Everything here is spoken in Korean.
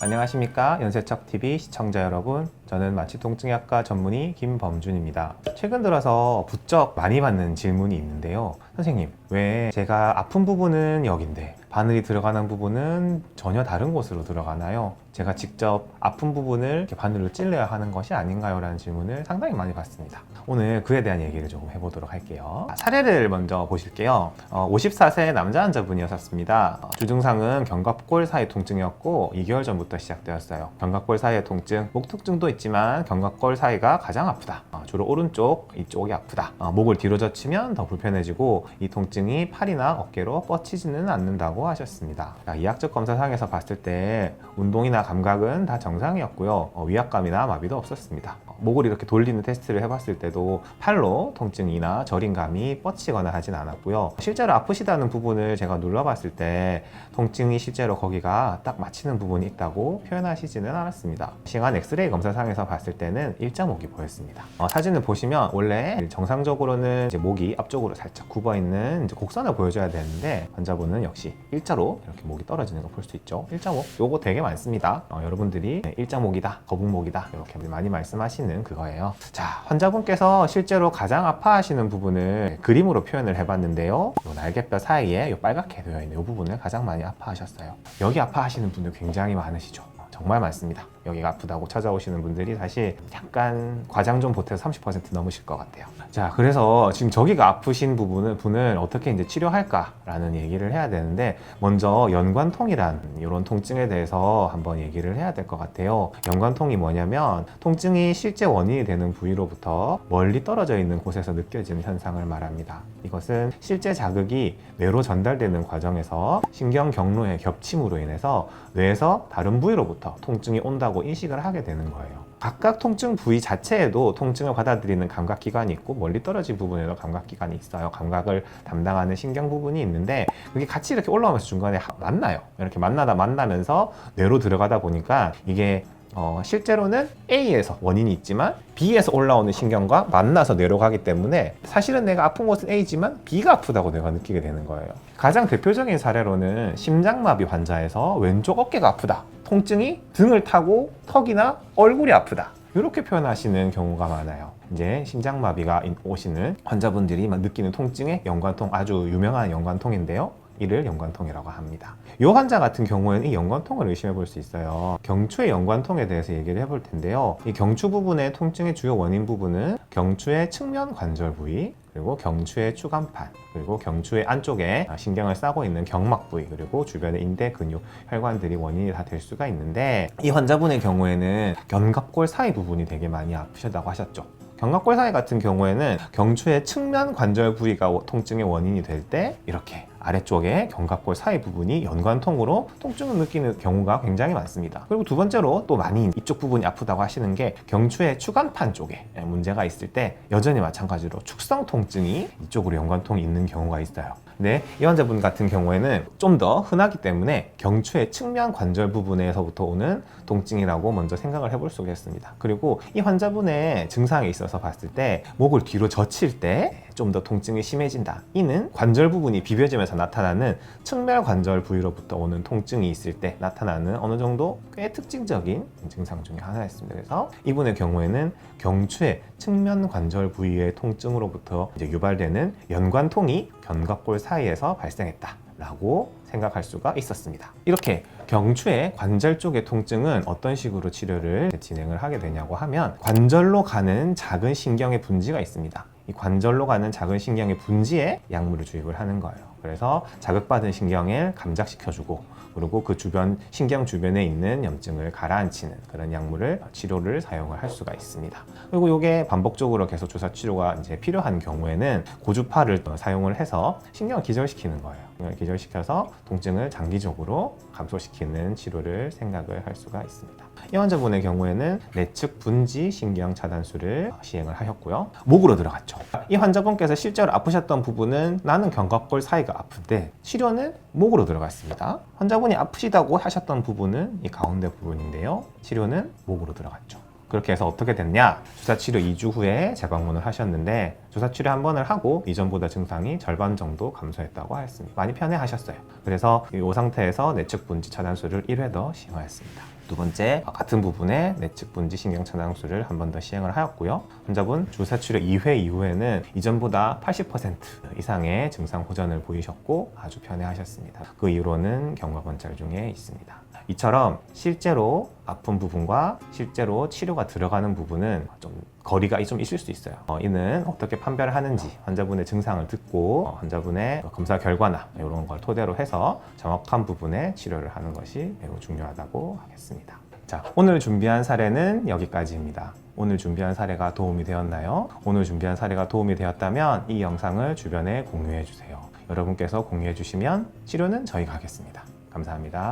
안녕하십니까, 연세척TV 시청자 여러분. 저는 마취통증의학과 전문의 김범준입니다. 최근 들어서 부쩍 많이 받는 질문이 있는데요. 선생님, 왜 제가 아픈 부분은 여긴데 바늘이 들어가는 부분은 전혀 다른 곳으로 들어가나요? 제가 직접 아픈 부분을 이렇게 바늘로 찔러야 하는 것이 아닌가요? 라는 질문을 상당히 많이 받습니다. 오늘 그에 대한 얘기를 조금 해보도록 할게요. 사례를 먼저 보실게요. 54세 남자 환자분이었습니다. 주증상은 견갑골 사이 통증이었고 2개월 전부터 시작되었어요. 견갑골 사이의 통증, 목 통증도 있지만 견갑골 사이가 가장 아프다. 주로 오른쪽, 이쪽이 아프다. 목을 뒤로 젖히면 더 불편해지고 이 통증이 팔이나 어깨로 뻗치지는 않는다고 하셨습니다. 이학적 검사상에서 봤을 때 운동이나 감각은 다 정상이었고요. 위압감이나 마비도 없었습니다. 목을 이렇게 돌리는 테스트를 해봤을 때도 팔로 통증이나 저림감이 뻗치거나 하진 않았고요. 실제로 아프시다는 부분을 제가 눌러봤을 때 통증이 실제로 거기가 딱 맞히는 부분이 있다고 표현하시지는 않았습니다. 시간 엑스레이 검사상에서 봤을 때는 일자목이 보였습니다. 사진을 보시면 원래 정상적으로는 이제 목이 앞쪽으로 살짝 굽어있는 이제 곡선을 보여줘야 되는데 환자분은 역시 일자로 이렇게 목이 떨어지는 거 볼 수 있죠. 일자목, 요거 되게 많습니다. 여러분들이 일자목이다, 거북목이다 이렇게 많이 말씀하시는 그거예요. 자, 환자분께서 실제로 가장 아파하시는 부분을 그림으로 표현을 해봤는데요. 요 날개뼈 사이에 요 빨갛게 되어 있는 이 부분을 가장 많이 아파하셨어요. 여기 아파하시는 분들 굉장히 많으시죠. 정말 많습니다. 여기가 아프다고 찾아오시는 분들이 사실 약간 과장 좀 보태서 30% 넘으실 것 같아요. 자, 그래서 지금 저기가 아프신 분을 어떻게 이제 치료할까라는 얘기를 해야 되는데, 먼저 연관통이란 이런 통증에 대해서 한번 얘기를 해야 될 것 같아요. 연관통이 뭐냐면 통증이 실제 원인이 되는 부위로부터 멀리 떨어져 있는 곳에서 느껴지는 현상을 말합니다. 이것은 실제 자극이 뇌로 전달되는 과정에서 신경 경로의 겹침으로 인해서 뇌에서 다른 부위로부터 통증이 온다고 인식을 하게 되는 거예요. 각각 통증 부위 자체에도 통증을 받아들이는 감각기관이 있고 멀리 떨어진 부분에도 감각기관이 있어요. 감각을 담당하는 신경 부분이 있는데 그게 같이 이렇게 올라오면서 중간에 만나요. 이렇게 만나면서 뇌로 들어가다 보니까 이게 실제로는 A에서 원인이 있지만 B에서 올라오는 신경과 만나서 뇌로 가기 때문에 사실은 내가 아픈 곳은 A지만 B가 아프다고 내가 느끼게 되는 거예요. 가장 대표적인 사례로는 심장마비 환자에서 왼쪽 어깨가 아프다, 통증이 등을 타고 턱이나 얼굴이 아프다, 이렇게 표현하시는 경우가 많아요. 이제 심장마비가 오시는 환자분들이 느끼는 통증의 연관통, 아주 유명한 연관통인데요. 이를 연관통이라고 합니다. 이 환자 같은 경우에는 이 연관통을 의심해 볼 수 있어요. 경추의 연관통에 대해서 얘기를 해볼 텐데요. 이 경추 부분의 통증의 주요 원인 부분은 경추의 측면 관절 부위, 그리고 경추의 추간판, 그리고 경추의 안쪽에 신경을 싸고 있는 경막 부위, 그리고 주변의 인대, 근육, 혈관들이 원인이 다 될 수가 있는데, 이 환자분의 경우에는 견갑골 사이 부분이 되게 많이 아프셨다고 하셨죠. 견갑골 사이 같은 경우에는 경추의 측면 관절 부위가 통증의 원인이 될 때 이렇게 아래쪽에 견갑골 사이 부분이 연관통으로 통증을 느끼는 경우가 굉장히 많습니다. 그리고 두 번째로 또 많이 이쪽 부분이 아프다고 하시는 게 경추의 추간판 쪽에 문제가 있을 때 여전히 마찬가지로 축성 통증이 이쪽으로 연관통이 있는 경우가 있어요. 근데 이 환자분 같은 경우에는 좀 더 흔하기 때문에 경추의 측면 관절 부분에서부터 오는 통증이라고 먼저 생각을 해볼 수가 있습니다. 그리고 이 환자분의 증상에 있어서 봤을 때 목을 뒤로 젖힐 때 좀 더 통증이 심해진다. 이는 관절 부분이 비벼지면서 나타나는 측면 관절 부위로부터 오는 통증이 있을 때 나타나는 어느 정도 꽤 특징적인 증상 중에 하나였습니다. 그래서 이분의 경우에는 경추의 측면 관절 부위의 통증으로부터 이제 유발되는 연관통이 견갑골 사이에서 발생했다 라고 생각할 수가 있었습니다. 이렇게 경추의 관절 쪽의 통증은 어떤 식으로 치료를 진행을 하게 되냐고 하면, 관절로 가는 작은 신경의 분지가 있습니다. 이 관절로 가는 작은 신경의 분지에 약물을 주입을 하는 거예요. 그래서 자극받은 신경을 감작시켜주고, 그리고 그 주변 신경 주변에 있는 염증을 가라앉히는 그런 약물을 치료를 사용을 할 수가 있습니다. 그리고 이게 반복적으로 계속 주사 치료가 이제 필요한 경우에는 고주파를 사용을 해서 신경을 기절시키는 거예요. 신경을 기절시켜서 통증을 장기적으로 감소시키는 치료를 생각을 할 수가 있습니다. 이 환자분의 경우에는 내측 분지 신경 차단술을 시행을 하셨고요. 목으로 들어갔죠. 이 환자분께서 실제로 아프셨던 부분은 나는 견갑골 사이가 아픈데 치료는 목으로 들어갔습니다. 환자분이 아프시다고 하셨던 부분은 이 가운데 부분인데요. 치료는 목으로 들어갔죠. 그렇게 해서 어떻게 됐냐? 주사치료 2주 후에 재방문을 하셨는데 주사치료 한 번을 하고 이전보다 증상이 절반 정도 감소했다고 하였습니다. 많이 편해하셨어요. 그래서 이 상태에서 내측 분지 차단술을 1회 더 시행하였습니다. 두 번째, 같은 부분에 내측 분지 신경 차단술을 한 번 더 시행을 하였고요. 환자분 주사 치료 2회 이후에는 이전보다 80% 이상의 증상 호전을 보이셨고 아주 편해하셨습니다. 그 이후로는 경과 관찰 중에 있습니다. 이처럼 실제로 아픈 부분과 실제로 치료가 들어가는 부분은 좀 거리가 좀 있을 수 있어요. 이는 어떻게 판별을 하는지 환자분의 증상을 듣고 환자분의 검사 결과나 이런 걸 토대로 해서 정확한 부분에 치료를 하는 것이 매우 중요하다고 하겠습니다. 자, 오늘 준비한 사례는 여기까지입니다. 오늘 준비한 사례가 도움이 되었나요? 오늘 준비한 사례가 도움이 되었다면 이 영상을 주변에 공유해 주세요. 여러분께서 공유해 주시면 치료는 저희가 하겠습니다. 감사합니다.